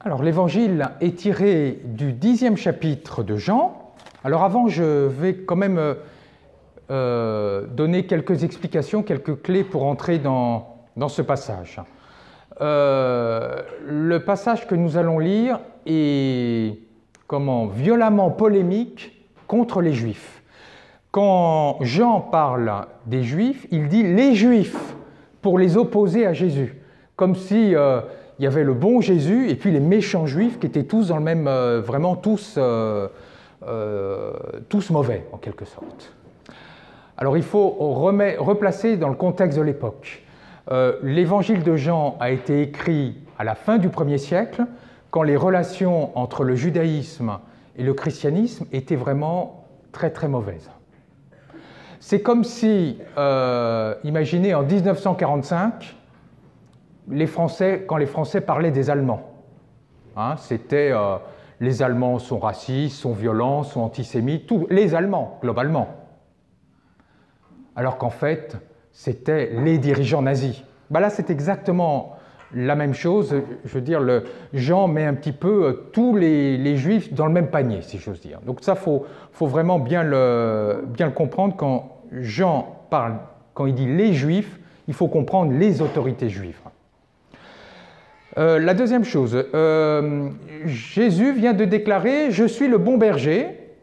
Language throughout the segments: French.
Alors, l'évangile est tiré du 10e chapitre de Jean. Alors, avant, je vais quand même donner quelques explications, quelques clés pour entrer dans ce passage. Le passage que nous allons lire est violemment polémique contre les Juifs. Quand Jean parle des Juifs, il dit « les Juifs » pour les opposer à Jésus, comme si il y avait le bon Jésus et puis les méchants Juifs qui étaient tous dans le même, vraiment tous mauvais en quelque sorte. Alors il faut replacer dans le contexte de l'époque. L'évangile de Jean a été écrit à la fin du 1er siècle, quand les relations entre le judaïsme et le christianisme étaient vraiment très très mauvaises. C'est comme si, imaginez en 1945, quand les Français parlaient des Allemands. Hein, c'était les Allemands sont racistes, sont violents, sont antisémites, les Allemands, globalement. Alors qu'en fait, c'était les dirigeants nazis. Ben là, c'est exactement la même chose. Je veux dire, Jean met un petit peu tous les Juifs dans le même panier, si j'ose dire. Donc ça, faut vraiment bien le comprendre. Quand Jean parle, quand il dit les Juifs, il faut comprendre les autorités juives. La deuxième chose, Jésus vient de déclarer « Je suis le bon berger ».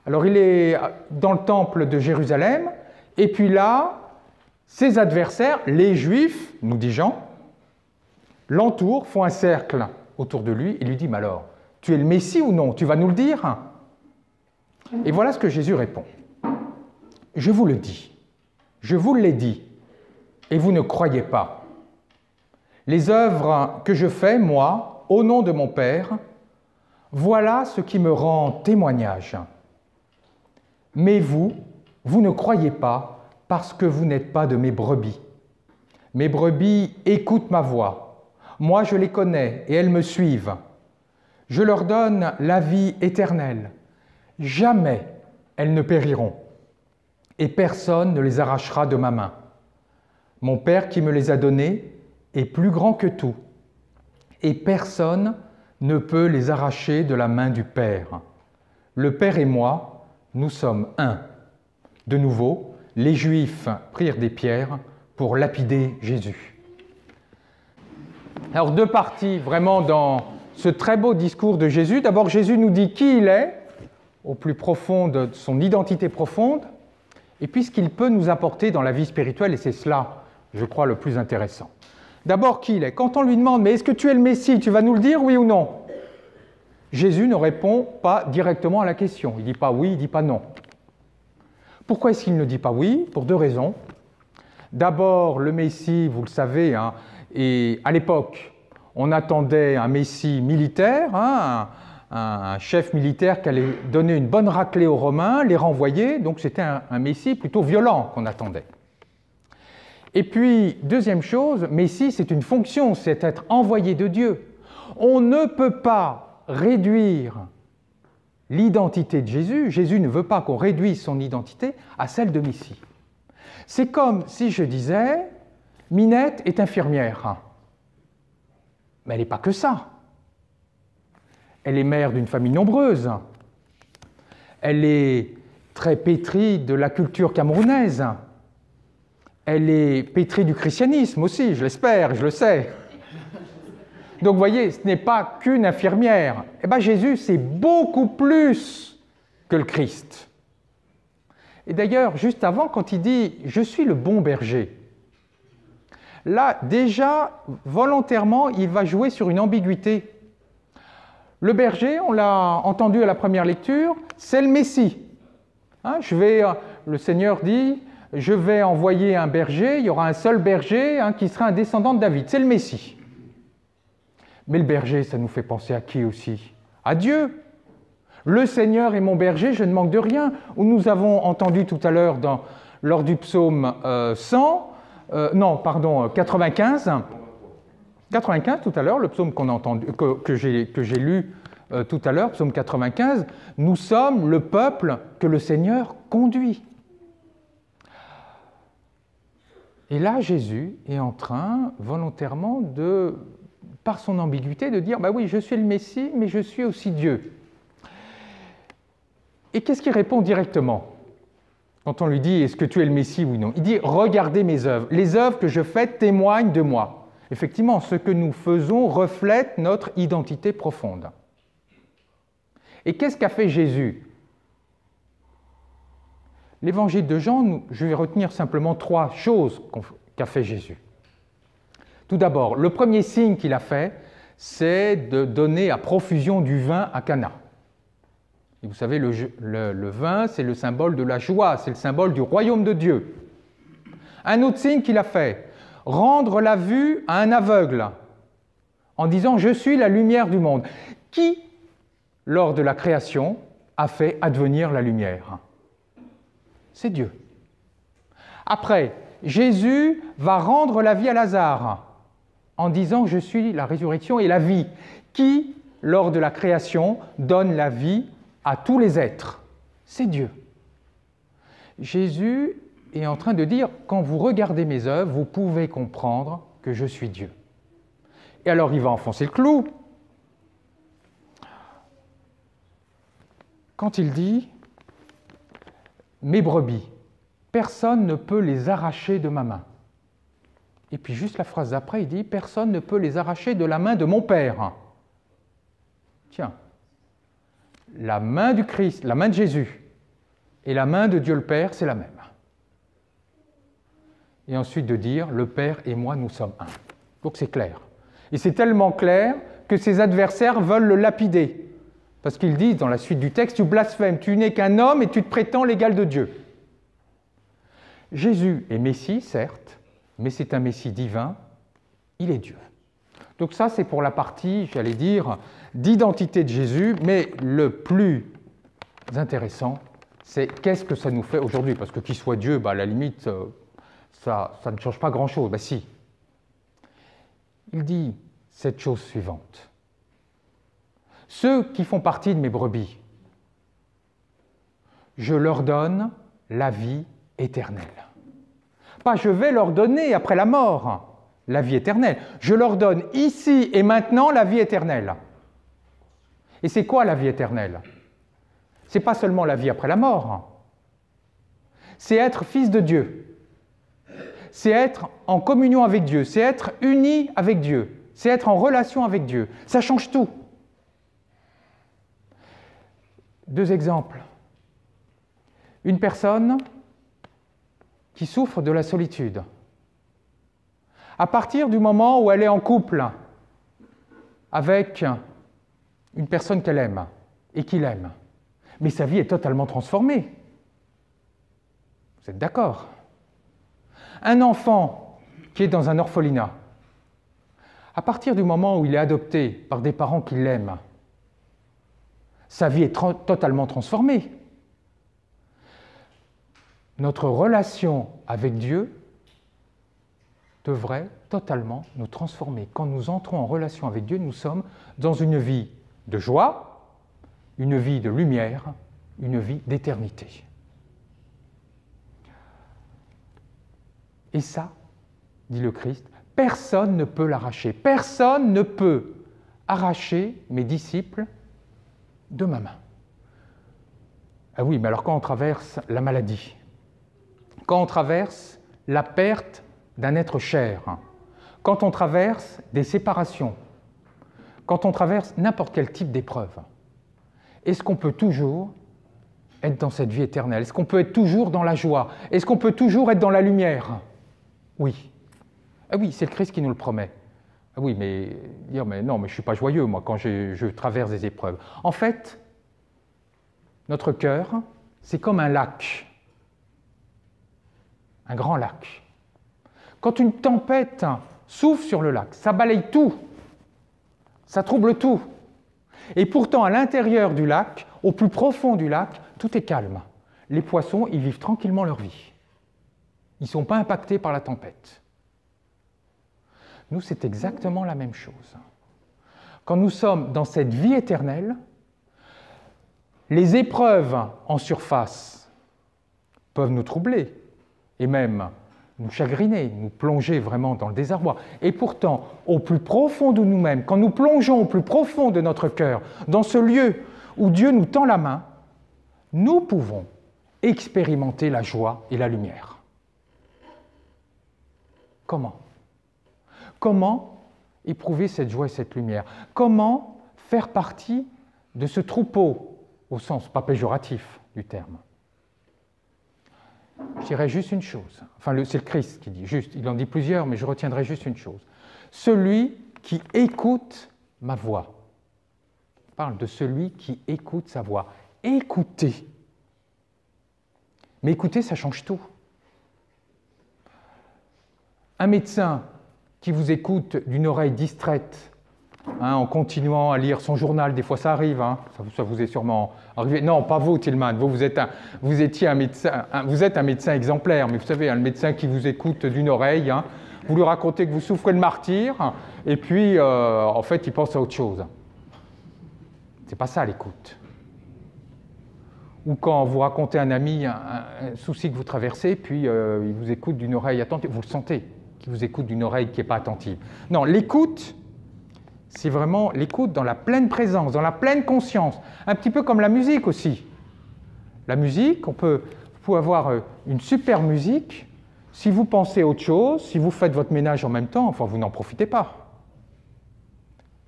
Alors il est dans le temple de Jérusalem, et puis là, ses adversaires, les Juifs, nous dit Jean, l'entourent, font un cercle autour de lui et lui disent « Mais alors, tu es le Messie ou non? Tu vas nous le dire ?» Et voilà ce que Jésus répond. « Je vous le dis, je vous l'ai dit, et vous ne croyez pas. Les œuvres que je fais, moi, au nom de mon Père, voilà ce qui me rend témoignage. Mais vous ne croyez pas parce que vous n'êtes pas de mes brebis. Mes brebis écoutent ma voix. Moi, je les connais et elles me suivent. Je leur donne la vie éternelle. Jamais elles ne périront. Et personne ne les arrachera de ma main. Mon Père qui me les a donnés est plus grand que tout, et personne ne peut les arracher de la main du Père. Le Père et moi, nous sommes un. » De nouveau, les Juifs prirent des pierres pour lapider Jésus. Alors, deux parties vraiment dans ce très beau discours de Jésus. D'abord, Jésus nous dit qui il est, au plus profond de son identité profonde, et puis ce qu'il peut nous apporter dans la vie spirituelle, et c'est cela, je crois, le plus intéressant. D'abord, qui il est? Quand on lui demande « Mais est-ce que tu es le Messie? Tu vas nous le dire, oui ou non ?» Jésus ne répond pas directement à la question. Il ne dit pas oui, il ne dit pas non. Pourquoi est-ce qu'il ne dit pas oui? Pour deux raisons. D'abord, le Messie, vous le savez, hein, et à l'époque, on attendait un Messie militaire, hein, un chef militaire qui allait donner une bonne raclée aux Romains, les renvoyer, donc c'était un Messie plutôt violent qu'on attendait. Et puis, deuxième chose, Messie, c'est une fonction, c'est être envoyé de Dieu. On ne peut pas réduire l'identité de Jésus. Jésus ne veut pas qu'on réduise son identité à celle de Messie. C'est comme si je disais, Minette est infirmière. Mais elle n'est pas que ça. Elle est mère d'une famille nombreuse. Elle est très pétrie de la culture camerounaise. Elle est pétrie du christianisme aussi, je l'espère, je le sais. Donc vous voyez, ce n'est pas qu'une infirmière. Eh bien Jésus, c'est beaucoup plus que le Christ. Et d'ailleurs, juste avant, quand il dit « Je suis le bon berger », là, déjà, volontairement, il va jouer sur une ambiguïté. Le berger, on l'a entendu à la première lecture, c'est le Messie. Hein, le Seigneur dit « Je vais envoyer un berger, il y aura un seul berger hein, qui sera un descendant de David. » C'est le Messie. Mais le berger, ça nous fait penser à qui aussi? À Dieu. Le Seigneur est mon berger, je ne manque de rien. Où nous avons entendu tout à l'heure lors du psaume 95. 95 tout à l'heure, le psaume qu'on a entendu, que j'ai lu tout à l'heure, psaume 95, nous sommes le peuple que le Seigneur conduit. Et là, Jésus est en train volontairement de par son ambiguïté, de dire, bah oui, je suis le Messie, mais je suis aussi Dieu. Et qu'est-ce qu'il répond directement quand on lui dit, est-ce que tu es le Messie, oui ou non? Il dit, regardez mes œuvres. Les œuvres que je fais témoignent de moi. Effectivement, ce que nous faisons reflète notre identité profonde. Et qu'est-ce qu'a fait Jésus? L'évangile de Jean, je vais retenir simplement 3 choses qu'a fait Jésus. Tout d'abord, le premier signe qu'il a fait, c'est de donner à profusion du vin à Cana. Et vous savez, le vin, c'est le symbole de la joie, c'est le symbole du royaume de Dieu. Un autre signe qu'il a fait, rendre la vue à un aveugle, en disant « Je suis la lumière du monde ». Qui, lors de la création, a fait advenir la lumière? C'est Dieu. Après, Jésus va rendre la vie à Lazare, en disant « Je suis la résurrection et la vie ». Qui, lors de la création, donne la vie à tous les êtres? C'est Dieu. Jésus est en train de dire, quand vous regardez mes œuvres, vous pouvez comprendre que je suis Dieu. Et alors il va enfoncer le clou. Quand il dit, mes brebis, personne ne peut les arracher de ma main. Et puis juste la phrase d'après, il dit, personne ne peut les arracher de la main de mon Père. Tiens, la main du Christ, la main de Jésus et la main de Dieu le Père, c'est la même. Et ensuite de dire, le Père et moi, nous sommes un. Donc c'est clair. Et c'est tellement clair que ses adversaires veulent le lapider. Parce qu'ils disent dans la suite du texte, tu blasphèmes, tu n'es qu'un homme et tu te prétends l'égal de Dieu. Jésus est Messie, certes, mais c'est un Messie divin, il est Dieu. Donc ça, c'est pour la partie, j'allais dire, d'identité de Jésus, mais le plus intéressant, c'est qu'est-ce que ça nous fait aujourd'hui? Parce que qu'il soit Dieu, à la limite, ça ne change pas grand-chose. Si. Il dit cette chose suivante. Ceux qui font partie de mes brebis, je leur donne la vie éternelle. Pas je vais leur donner après la mort la vie éternelle. Je leur donne ici et maintenant la vie éternelle. Et c'est quoi la vie éternelle? Ce n'est pas seulement la vie après la mort. C'est être fils de Dieu. C'est être en communion avec Dieu. C'est être uni avec Dieu. C'est être en relation avec Dieu. Ça change tout. 2 exemples. Une personne qui souffre de la solitude. À partir du moment où elle est en couple avec une personne qu'elle aime et qu'il aime, mais sa vie est totalement transformée. Vous êtes d'accord? Un enfant qui est dans un orphelinat, à partir du moment où il est adopté par des parents qui l'aiment, sa vie est totalement transformée. Notre relation avec Dieu devrait totalement nous transformer. Quand nous entrons en relation avec Dieu, nous sommes dans une vie de joie, une vie de lumière, une vie d'éternité. Et ça, dit le Christ, personne ne peut l'arracher. Personne ne peut arracher mes disciples de ma main. Ah oui, mais alors quand on traverse la maladie, quand on traverse la perte d'un être cher, quand on traverse des séparations, quand on traverse n'importe quel type d'épreuve, est-ce qu'on peut toujours être dans cette vie éternelle? Est-ce qu'on peut être toujours dans la joie? Est-ce qu'on peut toujours être dans la lumière? Oui. Ah oui, c'est le Christ qui nous le promet. Ah oui, mais dire, mais non, mais je ne suis pas joyeux, moi, quand je traverse des épreuves. En fait, notre cœur, c'est comme un lac, un grand lac. Quand une tempête souffle sur le lac, ça balaye tout, ça trouble tout. Et pourtant, à l'intérieur du lac, au plus profond du lac, tout est calme. Les poissons, ils vivent tranquillement leur vie. Ils ne sont pas impactés par la tempête. Nous, c'est exactement la même chose. Quand nous sommes dans cette vie éternelle, les épreuves en surface peuvent nous troubler et même nous chagriner, nous plonger vraiment dans le désarroi. Et pourtant, au plus profond de nous-mêmes, quand nous plongeons au plus profond de notre cœur, dans ce lieu où Dieu nous tend la main, nous pouvons expérimenter la joie et la lumière. Comment? Comment éprouver cette joie et cette lumière? Comment faire partie de ce troupeau, au sens pas péjoratif du terme? Je dirais juste une chose, enfin c'est le Christ qui dit juste, il en dit plusieurs, mais je retiendrai juste une chose. Celui qui écoute ma voix. Il parle de celui qui écoute sa voix. Écoutez. Mais écoutez, ça change tout. Un médecin qui vous écoute d'une oreille distraite, en continuant à lire son journal, des fois ça arrive, ça vous est sûrement arrivé. Non, pas vous, Tillman, vous êtes un médecin exemplaire, mais vous savez, le médecin qui vous écoute d'une oreille, vous lui racontez que vous souffrez de martyre, et puis en fait il pense à autre chose. C'est pas ça l'écoute. Ou quand vous racontez à un ami un souci que vous traversez, puis il vous écoute d'une oreille attentive, vous le sentez, qu'il vous écoute d'une oreille qui n'est pas attentive. Non, l'écoute, c'est vraiment l'écoute dans la pleine présence, dans la pleine conscience, un petit peu comme la musique aussi. La musique, vous pouvez avoir une super musique, si vous pensez autre chose, si vous faites votre ménage en même temps, enfin vous n'en profitez pas.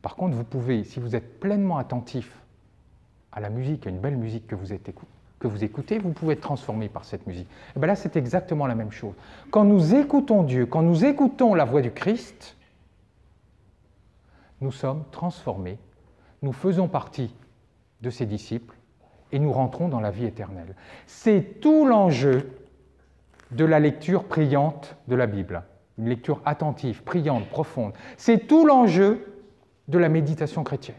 Par contre, vous pouvez, si vous êtes pleinement attentif à la musique, à une belle musique que vous écoutez, vous pouvez être transformé par cette musique. Et bien là, c'est exactement la même chose. Quand nous écoutons Dieu, quand nous écoutons la voix du Christ, nous sommes transformés, nous faisons partie de ses disciples et nous rentrons dans la vie éternelle. C'est tout l'enjeu de la lecture priante de la Bible, une lecture attentive, priante, profonde. C'est tout l'enjeu de la méditation chrétienne.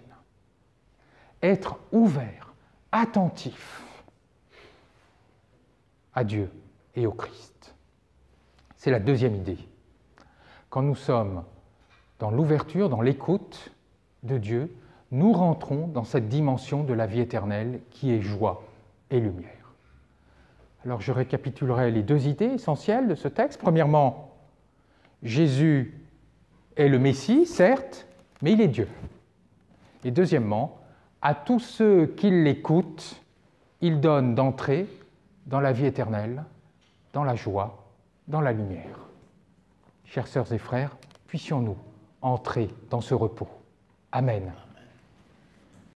Être ouvert, attentif à Dieu et au Christ. C'est la deuxième idée. Quand nous sommes dans l'ouverture, dans l'écoute de Dieu, nous rentrons dans cette dimension de la vie éternelle qui est joie et lumière. Alors je récapitulerai les deux idées essentielles de ce texte. Premièrement, Jésus est le Messie, certes, mais il est Dieu. Et deuxièmement, à tous ceux qui l'écoutent, il donne d'entrer dans la vie éternelle, dans la joie, dans la lumière. Chères sœurs et frères, puissions-nous entrer dans ce repos. Amen.